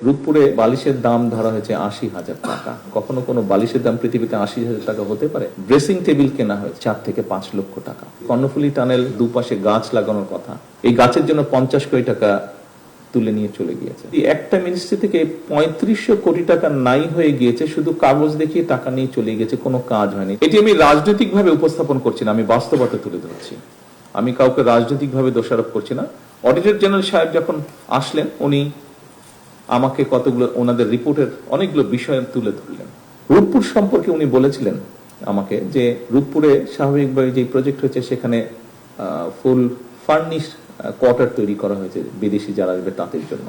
রূপপুরে বালিশের দাম ধরা হয়েছে ৮০,০০০ টাকা। কখনো কোনো বালিশের দাম পৃথিবীতে ৮০,০০০ টাকা হতে পারে? ড্রেসিং টেবিল কেনা হয়েছে ৪ থেকে ৫ লক্ষ টাকা। কর্ণফুলী টানেল দুপাশে গাছ লাগানোর কথা, এই গাছের জন্য ৫০ কোটি টাকা তুলে নিয়ে চলে গিয়েছে। একটা মিনিস্ট্রি থেকে ৩৫০০ কোটি টাকা নাই হয়ে গিয়েছে, শুধু কাগজ দেখিয়ে টাকা নিয়ে চলে গেছে, কোনো কাজ হয়নি। এটি আমি রাজনৈতিক ভাবে উপস্থাপন করছি না, আমি বাস্তবতা তুলে ধরছি। আমি কাউকে রাজনৈতিক ভাবে দোষারোপ করছি না। অডিটর জেনারেল সাহেব যখন আসলেন, উনি আমাকে কতগুলো ওনাদের রিপোর্টের অনেকগুলো বিষয় তুলে ধরলেন। রূপপুর সম্পর্কে উনি বলেছিলেন আমাকে যে রূপপুরে স্বাভাবিকভাবে যে প্রজেক্ট হয়েছে সেখানে ফুল ফার্নিশ কোয়ার্টার তৈরি করা হয়েছে বিদেশি যারা আসবে তাদের জন্য।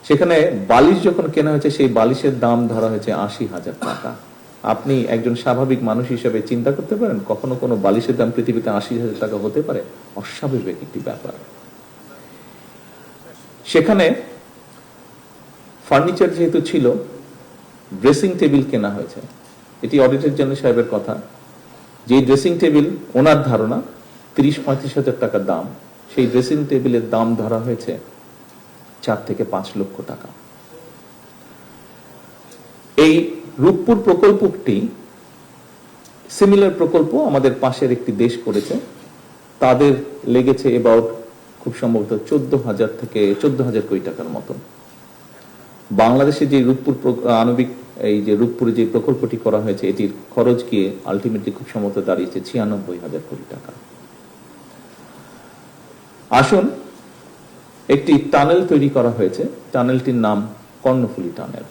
সেখানে বালিশ যখন কেনা হয়েছে, সেই বালিশের দাম ধরা হয়েছে ৮০,০০০ টাকা। আপনি একজন স্বাভাবিক মানুষ হিসেবে চিন্তা করতে পারেন কখনো কোনো বালিশের দাম পৃথিবীতে ৮০,০০০ টাকা হতে পারে? অস্বাভাবিক একটি ব্যাপার। সেখানে ফার্নিচার যেহেতু ছিল, ড্রেসিং টেবিল কেনা হয়েছে। এটি অডিটর জেনারেল সাহেবের কথা, যে ড্রেসিং টেবিল ওনার ধারণা ৩০-৩৫ হাজার টাকা দাম, সেই ড্রেসিং টেবিলের দাম ধরা হয়েছে ৪ থেকে ৫ লক্ষ টাকা। এই রূপপুর প্রকল্পটি সিমিলার প্রকল্প আমাদের পাশের একটি দেশ করেছে, তাদের লেগেছে এবাউট খুব সম্ভবত ১৪,০০০ থেকে ১৪,০০০ কোটি টাকার মতো। বাংলাদেশে যে রূপপুর আণবিক এই যে রূপপুরে যে প্রকল্পটি করা হয়েছে, এটির খরচ গিয়ে আলটিমেটলি খুব সম্ভবত দাঁড়িয়েছে ৯৬,০০০ কোটি টাকা। আসুন, একটি টানেল তৈরি করা হয়েছে, টানেলটির নাম কর্ণফুলী টানেল।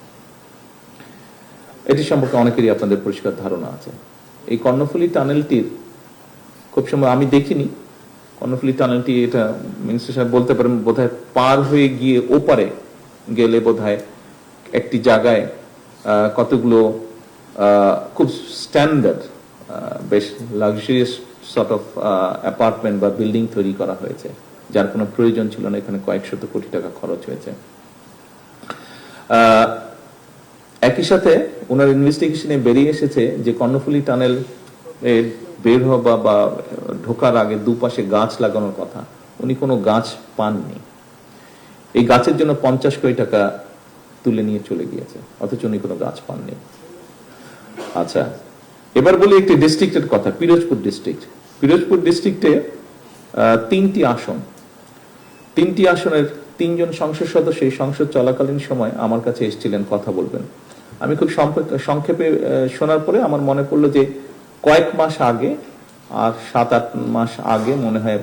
এটি সম্পর্কে অনেকেরই আপনাদের পরিষ্কার ধারণা আছে। এই কর্ণফুলী টানেলটির খুব সময় আমি দেখিনি। কর্ণফুলী টানেলটি, এটা মিনিস্টার সাহেব বলতে পারেন, বোধহয় পার হয়ে গিয়ে ওপারে গেলে বোধহয় একটি জায়গায় কতগুলো খুব স্ট্যান্ডার্ড বেশ লাক্সারিয়াস সর্ট অফ অ্যাপার্টমেন্ট বা বিল্ডিং তৈরি করা হয়েছে, যার কোনো প্রয়োজন ছিল না। এখানে কয়েক শত কোটি টাকা খরচ হয়েছে। একই সাথে ওনার ইনভেস্টিগেশনে বেরিয়ে এসেছে যে কর্ণফুলী টানেল বের হওয়া বা ঢোকার আগে দুপাশে গাছ লাগানোর কথা, উনি কোনো গাছ পাননি। এই গাছের জন্য ৫০ কোটি টাকা তুলে নিয়ে চলে গিয়েছে, অথচ উনি কোনো গাছ পাননি। আচ্ছা, এবার বলি একটি ডিস্ট্রিক্টের কথা, পিরোজপুর ডিস্ট্রিক্ট। পিরোজপুর ডিস্ট্রিক্টে ৩টি আসন, ৩টি আসনের ৩ জন সংসদ সদস্য এই সংসদ চলাকালীন সময় আমার কাছে এসেছিলেন কথা বলবেন। আমি খুব সংক্ষেপে শোনার পরে আমার মনে পড়লো যে কয়েক মাস আগে, আর ৭-৮ মাস আগে মনে হয়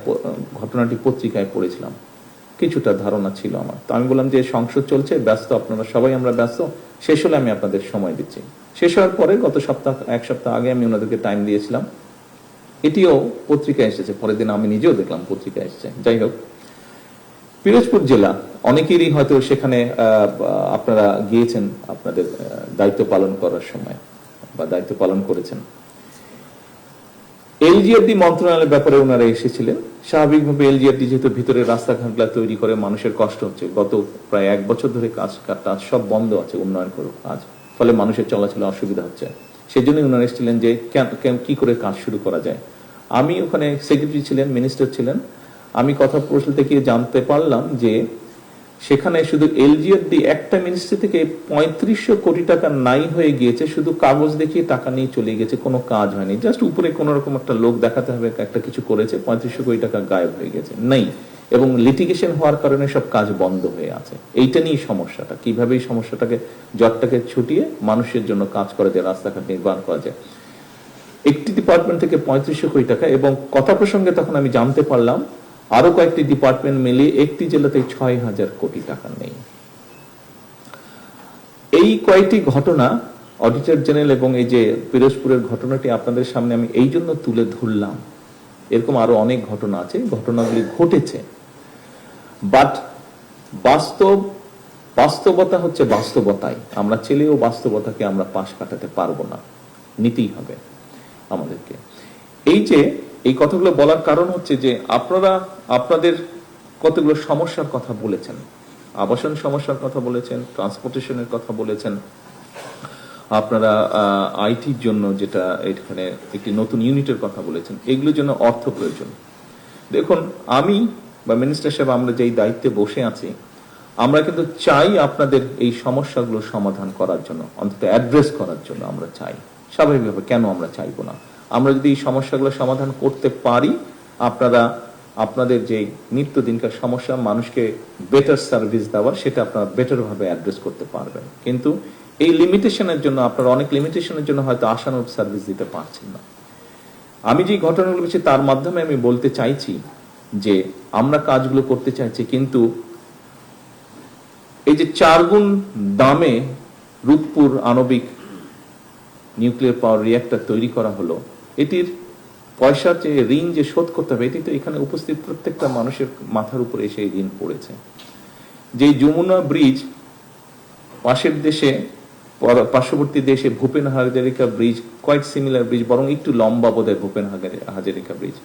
ঘটনাটি পত্রিকায় পড়েছিলাম, কিছুটা ধারণা ছিল আমার। তো আমি বললাম যে সংসদ চলছে, ব্যস্ত আপনারা সবাই, আমরা ব্যস্ত, শেষ হলে আমি আপনাদের সময় দিচ্ছি। শেষ হওয়ার পরে গত এক সপ্তাহ আগে আমি ওনাদেরকে টাইম দিয়েছিলাম। এটিও পত্রিকায় এসেছে, পরের দিন আমি নিজেও দেখলাম পত্রিকায় এসেছে। যাই হোক, পিরোজপুর জেলা, অনেকেরই হয়তো সেখানে আপনারা গিয়েছেন আপনাদের দায়িত্ব পালন করার সময় বা দায়িত্ব পালন করেছেন। এলজিআরডি মন্ত্রণালয়ের ব্যাপারে ওনারা এসেছিলেন। স্বাভাবিকভাবে এলজিআরডি যেহেতু ভিতরে রাস্তাঘাটগুলা তৈরি করে মানুষের কষ্ট হচ্ছে, গত প্রায় ১ বছর ধরে কাজ সব বন্ধ আছে, উন্নয়ন কাজ, ফলে মানুষের চলাচলে অসুবিধা হচ্ছে। সেই জন্যই ওনারা এসেছিলেন যে কি করে কাজ শুরু করা যায়। আমি ওখানে সেক্রেটারি ছিলেন, মিনিস্টার ছিলেন। আমি কথা পরিষদ থেকে জানতে পারলাম যে সেখানে শুধু এলজিআরডি একটা মিনিস্ট্রি থেকে ৩৫০০ কোটি টাকা নাই হয়ে গিয়েছে, শুধু কাগজ দেখিয়ে টাকা নিয়ে চলে গেছে, কোনো কাজ হয়নি। জাস্ট উপরে কোন রকম একটা লোক দেখাতে হবে একটা কিছু করেছে, ৩৫০০ কোটি টাকা গায়েব হয়ে গেছে, নেই। এবং লিটিগেশন হওয়ার কারণে সব কাজ বন্ধ হয়ে আছে। এইটা নিয়ে সমস্যাটা, কিভাবে এই সমস্যাটাকে, জটটাকে ছুটিয়ে মানুষের জন্য কাজ করা যায়, রাস্তাঘাট নির্মাণ করা যায়। একটি ডিপার্টমেন্ট থেকে ৩৫০০ কোটি টাকা, এবং কথা প্রসঙ্গে তখন আমি জানতে পারলাম আরো কয়েকটি ডিপার্টমেন্ট মিলিয়ে একটি জেলাতে ৬,০০০ কোটি টাকা নেই। এই কয়েকটি ঘটনা অডিটর জেনারেল এবং এই যে পিরোজপুরের ঘটনাটি আপনাদের সামনে আমি এই জন্য তুলে ধরলাম। এরকম আরো অনেক ঘটনা আছে, ঘটনাগুলি ঘটেছে, বাট বাস্তবতা হচ্ছে বাস্তবতাই। আমরা ছেলেও বাস্তবতাকে আমরা পাশ কাটাতে পারবো না, নিতেই হবে আমাদেরকে। এই কথাগুলো বলার কারণ হচ্ছে যে আপনারা আপনাদের কতগুলো সমস্যার কথা বলেছেন, আবাসন সমস্যার কথা বলেছেন, ট্রান্সপোর্টেশনের কথা বলেছেন, আপনারা আইটির জন্য যেটা এখানে একটি নতুন ইউনিটের কথা বলেছেন, এগুলোর জন্য অর্থ প্রয়োজন। দেখুন, আমি বা মিনিস্টার সাহেব আমরা যেই দায়িত্বে বসে আছি, আমরা কিন্তু চাই আপনাদের এই সমস্যাগুলো সমাধান করার জন্য, অন্তত অ্যাড্রেস করার জন্য আমরা চাই। স্বাভাবিকভাবে কেন আমরা চাইবো না? আমরা যদি এই সমস্যাগুলো সমাধান করতে পারি, আপনারা আপনাদের যে নিত্যদিনকার সমস্যা, মানুষকে বেটার সার্ভিস দেওয়ার, সেটা আপনারা বেটার ভাবে অ্যাড্রেস করতে পারবেন। কিন্তু এই লিমিটেশনের জন্য, আপনারা অনেক লিমিটেশনের জন্য হয়তো আশানুরূপ সার্ভিস দিতে পারছেন না। আমি যে ঘটনাগুলো বলছি তার মাধ্যমে আমি বলতে চাইছি যে আমরা কাজগুলো করতে চাইছি, কিন্তু এই যে 4 গুণ দামে রূপপুর আণবিক নিউক্লিয়ার পাওয়ার রিঅ্যাক্টর তৈরি করা হলো, এটির পয়সার যে ঋণ যে শোধ করতে হবে, এটি তো এখানে উপস্থিত প্রত্যেকটা মানুষের মাথার উপরে এসে এই ঋণ পড়েছে। যে যমুনা ব্রিজ পাশের দেশে, পার্শ্ববর্তী দেশে Bhupen Hazarika bridge, quite similar bridge, বরং একটু লম্বা বোধহয় ভূপেন হাজারিকা ব্রিজ,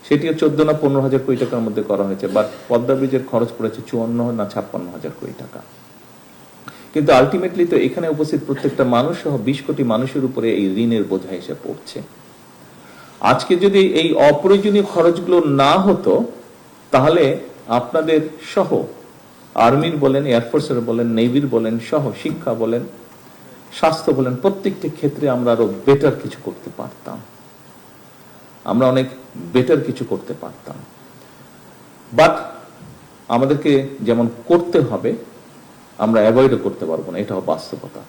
সেটিও 14 না 15 হাজার কোটি টাকার মধ্যে করা হয়েছে। বাট পদ্মা ব্রিজের খরচ পড়েছে 54 না 56 হাজার কোটি টাকা। কিন্তু আলটিমেটলি তো এখানে উপস্থিত প্রত্যেকটা মানুষ সহ 20 কোটি মানুষের উপরে এই ঋণের বোঝা এসে পড়ছে। আজকে যদি এই অপ্রয়োজনীয় খরচগুলো না হতো, তাহলে আপনাদের সহ আর্মির বলেন, এয়ারফোর্সের বলেন, নেভির বলেন, সহ শিক্ষা বলেন, স্বাস্থ্য বলেন, প্রত্যেকটি ক্ষেত্রে আমরা আরো বেটার কিছু করতে পারতাম। আমরা অনেক বেটার কিছু করতে পারতাম। বাট আমাদেরকে যেমন করতে হবে, আমরা অ্যাভয়েডও করতে পারবো না, এটাও বাস্তবতা।